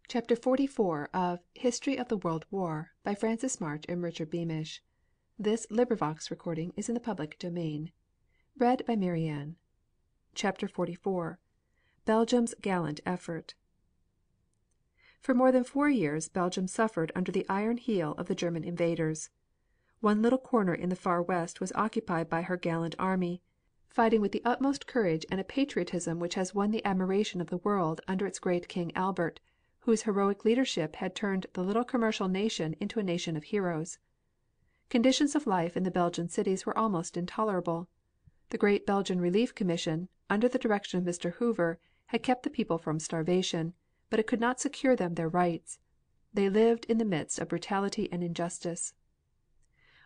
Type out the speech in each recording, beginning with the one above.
CHAPTER XLIV of History of the World War, by Francis March and Richard Beamish. Is in the public domain. CHAPTER XLIV Belgium's Gallant Effort. For more than 4 years Belgium suffered under the iron heel of the German invaders. One little corner in the far west was occupied by her gallant army, fighting with the utmost courage and a patriotism which has won the admiration of the world under its great King Albert, whose heroic leadership had turned the little commercial nation into a nation of heroes. Conditions of life in the Belgian cities were almost intolerable. The great Belgian Relief Commission, under the direction of Mr. Hoover, had kept the people from starvation, but it could not secure them their rights. They lived in the midst of brutality and injustice.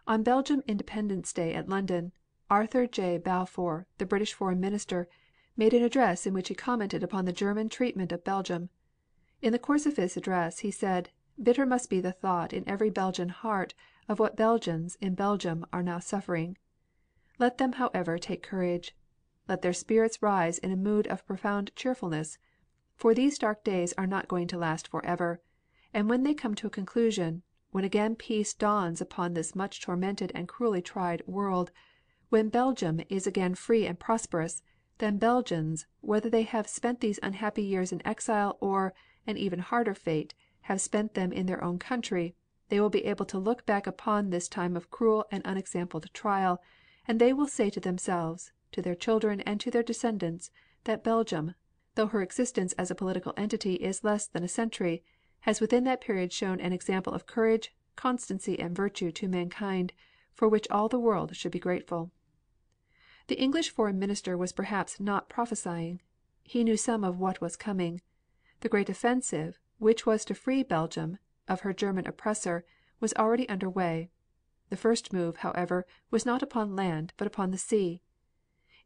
On Belgian Independence Day at London, Arthur J. Balfour, the British Foreign Minister, made an address in which he commented upon the German treatment of Belgium. In the course of his address he said, "Bitter must be the thought in every Belgian heart of what Belgians in Belgium are now suffering. Let them, however, take courage. Let their spirits rise in a mood of profound cheerfulness, for these dark days are not going to last forever, and when they come to a conclusion, when again peace dawns upon this much tormented and cruelly tried world, when Belgium is again free and prosperous, then Belgians, whether they have spent these unhappy years in exile or, an even harder fate, have spent them in their own country, they will be able to look back upon this time of cruel and unexampled trial, and they will say to themselves, to their children and to their descendants, that Belgium, though her existence as a political entity is less than a century, has within that period shown an example of courage, constancy and virtue to mankind, for which all the world should be grateful." The English Foreign Minister was perhaps not prophesying. He knew some of what was coming. The great offensive, which was to free Belgium of her German oppressor, was already under way. The first move, however, was not upon land, but upon the sea.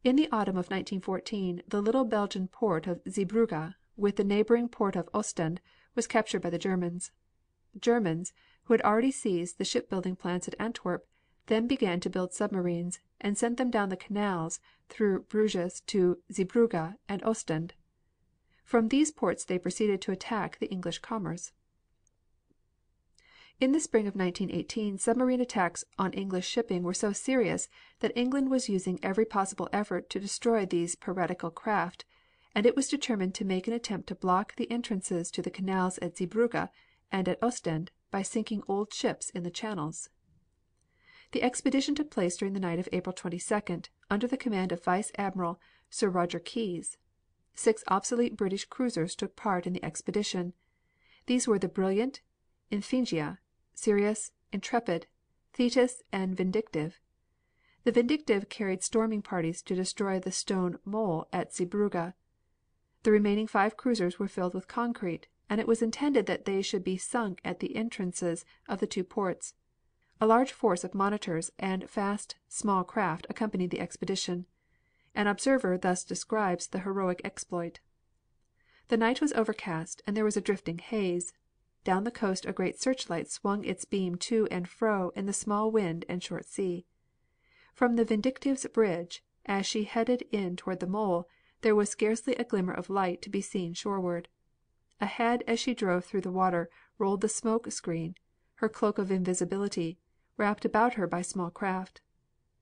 In the autumn of 1914 the little Belgian port of Zeebrugge, with the neighboring port of Ostend, was captured by the Germans. Germans, who had already seized the shipbuilding plants at Antwerp, then began to build submarines, and sent them down the canals through Bruges to Zeebrugge and Ostend. From these ports they proceeded to attack the English commerce. In the spring of 1918 submarine attacks on English shipping were so serious that England was using every possible effort to destroy these piratical craft, and it was determined to make an attempt to block the entrances to the canals at Zeebrugge and at Ostend by sinking old ships in the channels. The expedition took place during the night of April 22d, under the command of Vice Admiral Sir Roger Keyes. 6 obsolete British cruisers took part in the expedition. These were the Brilliant, Iphigenia, Sirius, Intrepid, Thetis and Vindictive. The Vindictive carried storming parties to destroy the stone mole at Zeebrugge. The remaining 5 cruisers were filled with concrete, and it was intended that they should be sunk at the entrances of the 2 ports. A large force of monitors and fast, small craft accompanied the expedition. An observer thus describes the heroic exploit: "The night was overcast and there was a drifting haze. Down the coast a great searchlight swung its beam to and fro in the small wind and short sea. From the Vindictive's bridge, as she headed in toward the mole, there was scarcely a glimmer of light to be seen shoreward. Ahead as she drove through the water rolled the smoke screen, her cloak of invisibility, wrapped about her by small craft.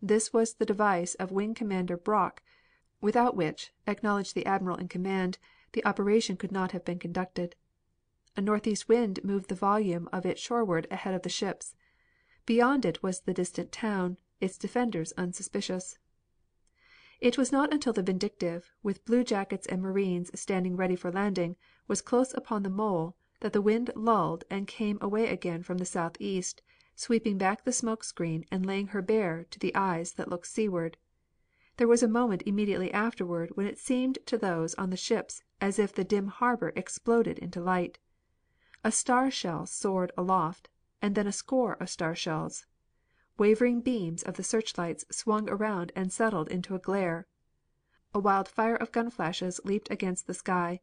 This was the device of Wing Commander Brock, without which, acknowledged the admiral in command, the operation could not have been conducted. A northeast wind moved the volume of it shoreward ahead of the ships. Beyond it was the distant town, its defenders unsuspicious. It was not until the Vindictive, with bluejackets and marines standing ready for landing, was close upon the mole, that the wind lulled and came away again from the southeast, sweeping back the smoke screen and laying her bare to the eyes that looked seaward. There was a moment immediately afterward when it seemed to those on the ships as if the dim harbor exploded into light. A star shell soared aloft, and then a score of star shells. Wavering beams of the searchlights swung around and settled into a glare. A wild fire of gun flashes leaped against the sky.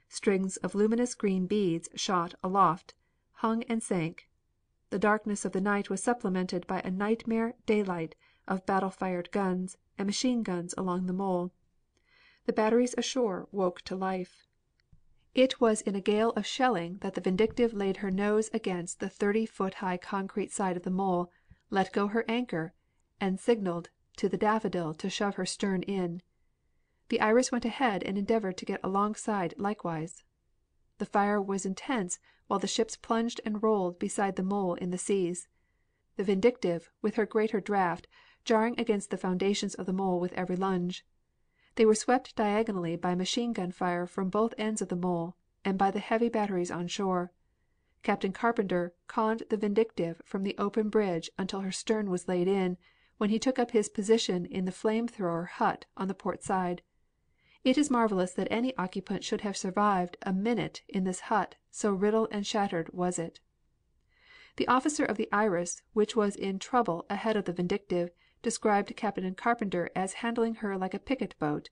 Strings of luminous green beads shot aloft, hung and sank. The darkness of the night was supplemented by a nightmare daylight of battle fired guns and machine guns along the mole. The batteries ashore woke to life. It was in a gale of shelling that the Vindictive laid her nose against the 30-foot high concrete side of the mole, let go her anchor, and signaled to the Daffodil to shove her stern in. The Iris went ahead and endeavored to get alongside likewise. The fire was intense while the ships plunged and rolled beside the mole in the seas, the Vindictive, with her greater draft, jarring against the foundations of the mole with every lunge. They were swept diagonally by machine gun fire from both ends of the mole, and by the heavy batteries on shore. Captain Carpenter conned the Vindictive from the open bridge until her stern was laid in, when he took up his position in the flame thrower hut on the port side. It is marvelous that any occupant should have survived a minute in this hut, so riddled and shattered was it. The officer of the Iris, which was in trouble ahead of the Vindictive, described Captain Carpenter as handling her like a picket boat.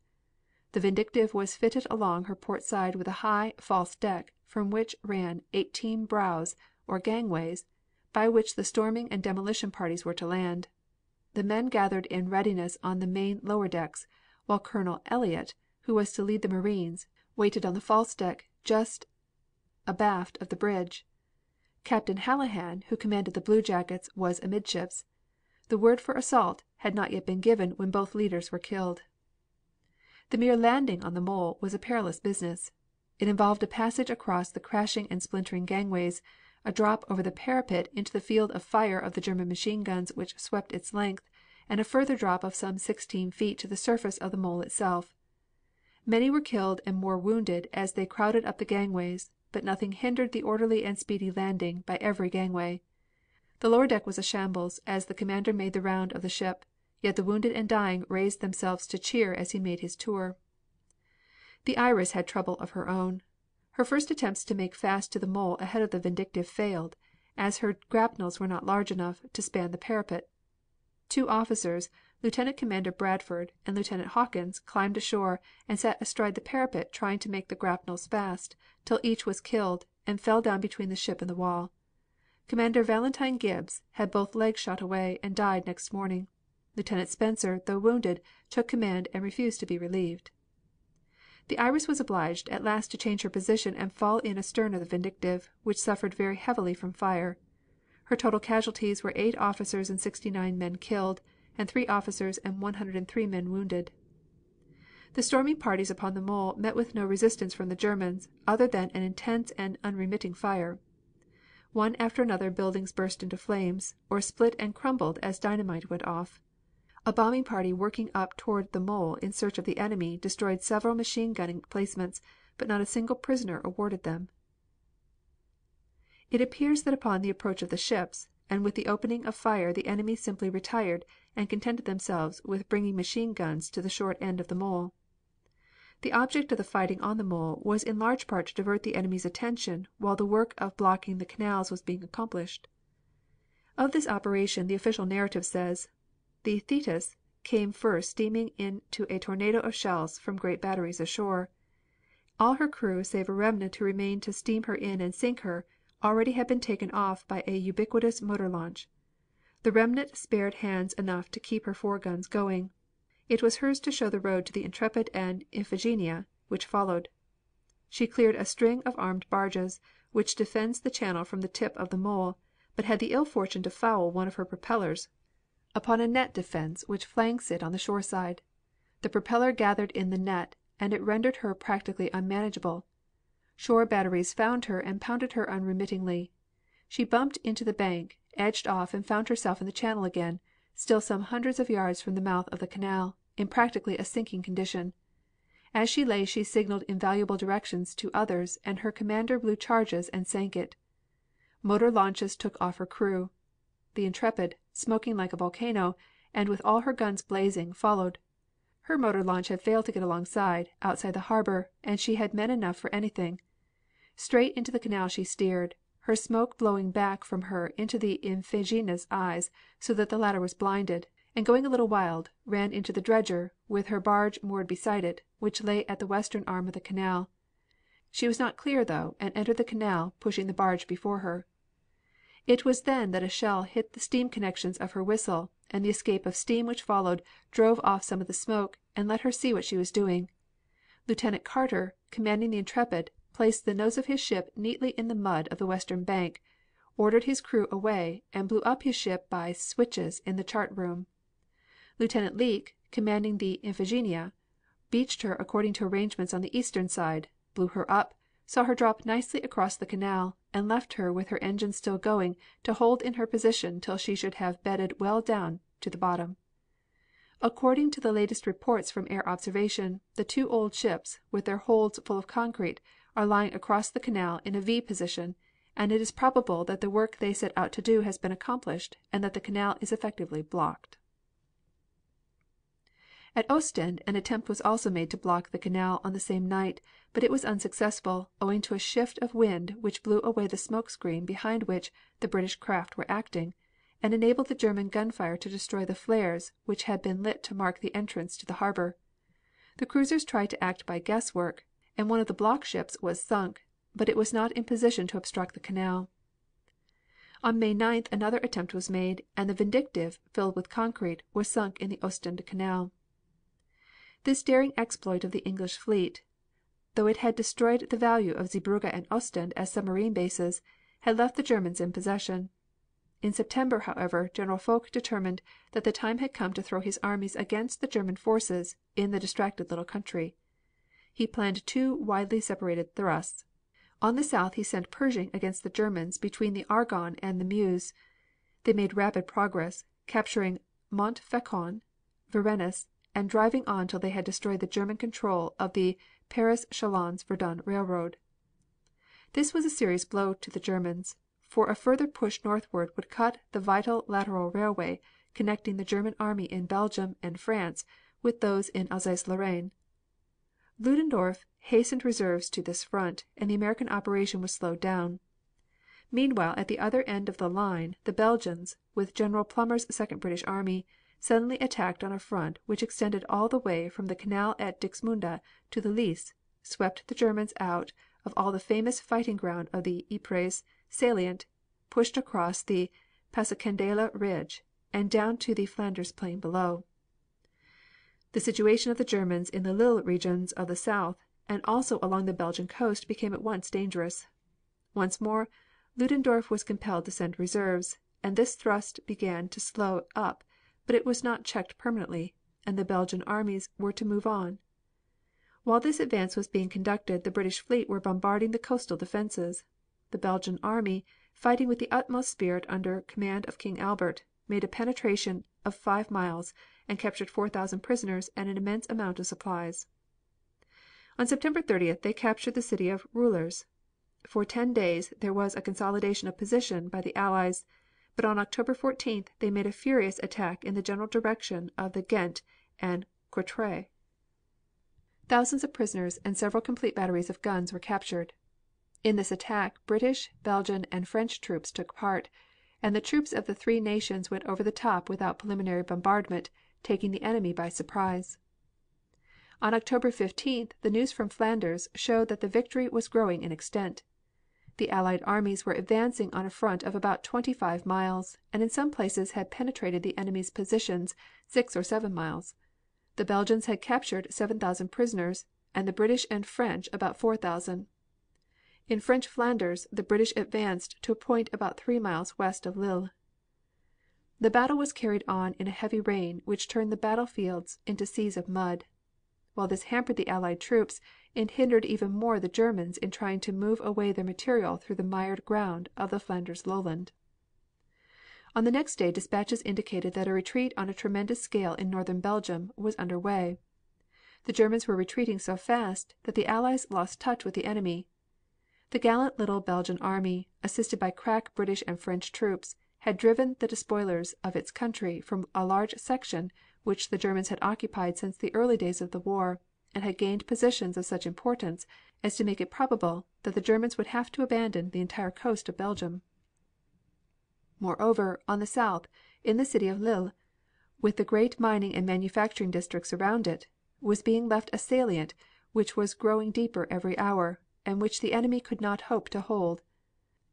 The Vindictive was fitted along her port side with a high, false deck, from which ran 18 brows, or gangways, by which the storming and demolition parties were to land. The men gathered in readiness on the main lower decks, while Colonel Elliott, who was to lead the Marines, waited on the false deck just abaft of the bridge. Captain Hallahan, who commanded the bluejackets, was amidships. The word for assault had not yet been given when both leaders were killed. The mere landing on the mole was a perilous business. It involved a passage across the crashing and splintering gangways, a drop over the parapet into the field of fire of the German machine guns which swept its length, and a further drop of some 16 feet to the surface of the mole itself. Many were killed and more wounded as they crowded up the gangways, but nothing hindered the orderly and speedy landing by every gangway. The lower deck was a shambles as the commander made the round of the ship, yet the wounded and dying raised themselves to cheer as he made his tour. The Iris had trouble of her own. Her first attempts to make fast to the mole ahead of the Vindictive failed, as her grapnels were not large enough to span the parapet. 2 officers, Lieutenant Commander Bradford and Lieutenant Hawkins, climbed ashore and sat astride the parapet trying to make the grapnels fast, till each was killed, and fell down between the ship and the wall. Commander Valentine Gibbs had both legs shot away and died next morning. Lieutenant Spencer, though wounded, took command and refused to be relieved. The Iris was obliged at last to change her position and fall in astern of the Vindictive, which suffered very heavily from fire. Her total casualties were 8 officers and 69 men killed, and 3 officers and 103 men wounded. The storming parties upon the mole met with no resistance from the Germans, other than an intense and unremitting fire. One after another buildings burst into flames, or split and crumbled as dynamite went off. A bombing party working up toward the mole in search of the enemy destroyed several machine gun emplacements, but not a single prisoner awarded them. It appears that upon the approach of the ships, and with the opening of fire the enemy simply retired and contented themselves with bringing machine guns to the short end of the mole. The object of the fighting on the mole was in large part to divert the enemy's attention while the work of blocking the canals was being accomplished. Of this operation the official narrative says: "The Thetis came first steaming into a tornado of shells from great batteries ashore. All her crew save a remnant who remained to steam her in and sink her, already had been taken off by a ubiquitous motor launch. The remnant spared hands enough to keep her 4 guns going. It was hers to show the road to the Intrepid and Iphigenia, which followed. She cleared a string of armed barges, which defends the channel from the tip of the mole, but had the ill fortune to foul one of her propellers upon a net defense which flanks it on the shore side. The propeller gathered in the net, and it rendered her practically unmanageable. Shore batteries found her and pounded her unremittingly. She bumped into the bank, edged off and found herself in the channel again, still some hundreds of yards from the mouth of the canal, in practically a sinking condition. As she lay she signaled invaluable directions to others and her commander blew charges and sank it. Motor launches took off her crew. The Intrepid, smoking like a volcano, and with all her guns blazing, followed. Her motor launch had failed to get alongside, outside the harbor, and she had men enough for anything. Straight into the canal she steered, her smoke blowing back from her into the Iphigenia's eyes so that the latter was blinded, and going a little wild, ran into the dredger with her barge moored beside it, which lay at the western arm of the canal. She was not clear though, and entered the canal, pushing the barge before her. It was then that a shell hit the steam connections of her whistle, and the escape of steam which followed drove off some of the smoke and let her see what she was doing. Lieutenant Carter, commanding the Intrepid, placed the nose of his ship neatly in the mud of the western bank, ordered his crew away, and blew up his ship by switches in the chart room. Lieutenant Leake, commanding the Iphigenia, beached her according to arrangements on the eastern side, blew her up, saw her drop nicely across the canal, and left her with her engines still going to hold in her position till she should have bedded well down to the bottom. According to the latest reports from air observation, the two old ships, with their holds full of concrete, are lying across the canal in a V position, and it is probable that the work they set out to do has been accomplished and that the canal is effectively blocked. At Ostend an attempt was also made to block the canal on the same night, but it was unsuccessful, owing to a shift of wind which blew away the smoke screen behind which the British craft were acting, and enabled the German gunfire to destroy the flares which had been lit to mark the entrance to the harbor. The cruisers tried to act by guesswork, and one of the block ships was sunk, but it was not in position to obstruct the canal. On May 9th another attempt was made, and the Vindictive, filled with concrete, was sunk in the Ostend Canal. This daring exploit of the English fleet, though it had destroyed the value of Zeebrugge and Ostend as submarine bases, had left the Germans in possession. In September, however, General Foch determined that the time had come to throw his armies against the German forces in the distracted little country. He planned two widely separated thrusts. On the south he sent Pershing against the Germans between the Argonne and the Meuse. They made rapid progress, capturing Montfaucon, Varennes, and driving on till they had destroyed the German control of the Paris-Chalons-Verdun railroad. This was a serious blow to the Germans, for a further push northward would cut the vital lateral railway connecting the German army in Belgium and France with those in Alsace-Lorraine. Ludendorff hastened reserves to this front, and the American operation was slowed down. Meanwhile, at the other end of the line, the Belgians, with General Plumer's Second British Army, suddenly attacked on a front which extended all the way from the canal at Dixmude to the Lys, swept the Germans out of all the famous fighting ground of the Ypres salient, pushed across the Passchendaele ridge, and down to the Flanders plain below. The situation of the Germans in the Lille regions of the south, and also along the Belgian coast, became at once dangerous. Once more Ludendorff was compelled to send reserves, and this thrust began to slow up, but it was not checked permanently, and the Belgian armies were to move on. While this advance was being conducted the British fleet were bombarding the coastal defenses. The Belgian army, fighting with the utmost spirit under command of King Albert, made a penetration of 5 miles and captured 4,000 prisoners and an immense amount of supplies. On September 30th they captured the city of Roulers. For 10 days there was a consolidation of position by the Allies, but on October 14th they made a furious attack in the general direction of the Ghent and Courtrai. Thousands of prisoners and several complete batteries of guns were captured. In this attack British, Belgian and French troops took part, and the troops of the three nations went over the top without preliminary bombardment, taking the enemy by surprise. On October 15th the news from Flanders showed that the victory was growing in extent. The Allied armies were advancing on a front of about 25 miles, and in some places had penetrated the enemy's positions 6 or 7 miles. The Belgians had captured 7,000 prisoners, and the British and French about 4,000. In French Flanders the British advanced to a point about 3 miles west of Lille. The battle was carried on in a heavy rain which turned the battlefields into seas of mud. While this hampered the Allied troops, it hindered even more the Germans in trying to move away their material through the mired ground of the Flanders lowland. On the next day dispatches indicated that a retreat on a tremendous scale in northern Belgium was under way. The Germans were retreating so fast that the Allies lost touch with the enemy. The gallant little Belgian army, assisted by crack British and French troops, had driven the despoilers of its country from a large section which the Germans had occupied since the early days of the war, and had gained positions of such importance as to make it probable that the Germans would have to abandon the entire coast of Belgium. Moreover, on the south, in the city of Lille, with the great mining and manufacturing districts around it, was being left a salient which was growing deeper every hour, and which the enemy could not hope to hold.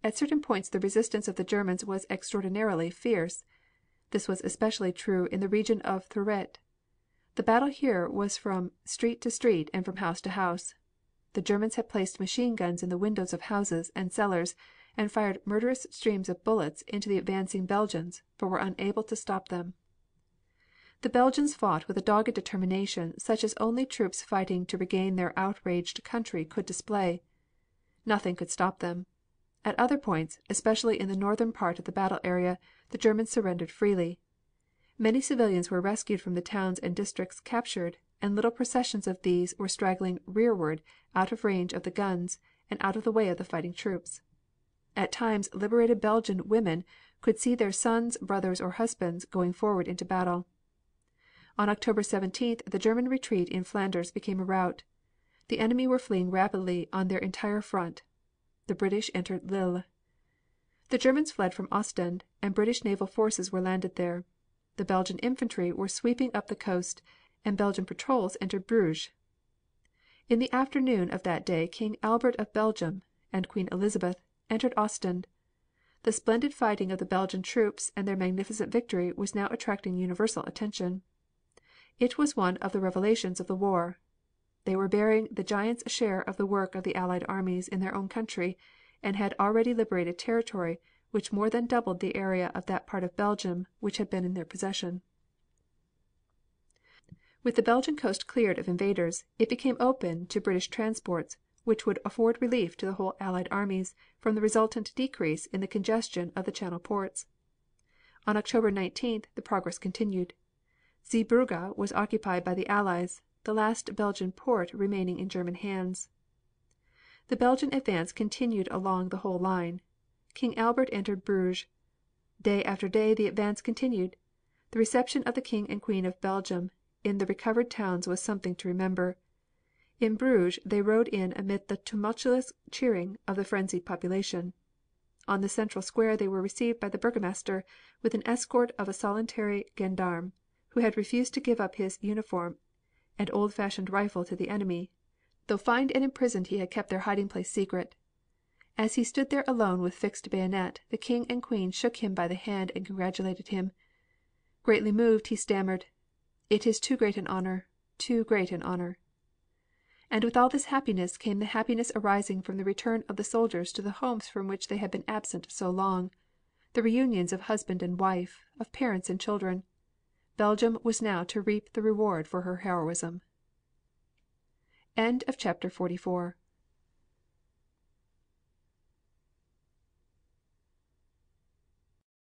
At certain points the resistance of the Germans was extraordinarily fierce. This was especially true in the region of Thouret. The battle here was from street to street and from house to house. the Germans had placed machine guns in the windows of houses and cellars and fired murderous streams of bullets into the advancing Belgians, but were unable to stop them. The Belgians fought with a dogged determination such as only troops fighting to regain their outraged country could display. Nothing could stop them. At other points, especially in the northern part of the battle area, the Germans surrendered freely. Many civilians were rescued from the towns and districts captured, and little processions of these were straggling rearward out of range of the guns and out of the way of the fighting troops. At times liberated Belgian women could see their sons, brothers or husbands going forward into battle. On October 17th the German retreat in Flanders became a rout. The enemy were fleeing rapidly on their entire front. The British entered Lille. The Germans fled from Ostend, and British naval forces were landed there. The Belgian infantry were sweeping up the coast, and Belgian patrols entered Bruges. In the afternoon of that day King Albert of Belgium and Queen Elizabeth entered Ostend. The splendid fighting of the Belgian troops and their magnificent victory was now attracting universal attention. It was one of the revelations of the war. They were bearing the giant's share of the work of the Allied armies in their own country, and had already liberated territory which more than doubled the area of that part of Belgium which had been in their possession. With the Belgian coast cleared of invaders, it became open to British transports which would afford relief to the whole Allied armies from the resultant decrease in the congestion of the Channel ports. On October 19th the progress continued. Zeebrugge was occupied by the Allies, the last Belgian port remaining in German hands. The Belgian advance continued along the whole line. King Albert entered Bruges. Day after day the advance continued. The reception of the King and Queen of Belgium in the recovered towns was something to remember. In Bruges they rode in amid the tumultuous cheering of the frenzied population. On the central square they were received by the burgomaster with an escort of a solitary gendarme, who had refused to give up his uniform and old fashioned rifle to the enemy, though fined and imprisoned he had kept their hiding place secret. As he stood there alone with fixed bayonet, the King and Queen shook him by the hand and congratulated him. Greatly moved, he stammered, "It is too great an honor, too great an honor." And with all this happiness came the happiness arising from the return of the soldiers to the homes from which they had been absent so long, the reunions of husband and wife, of parents and children. Belgium was now to reap the reward for her heroism. Chapter 45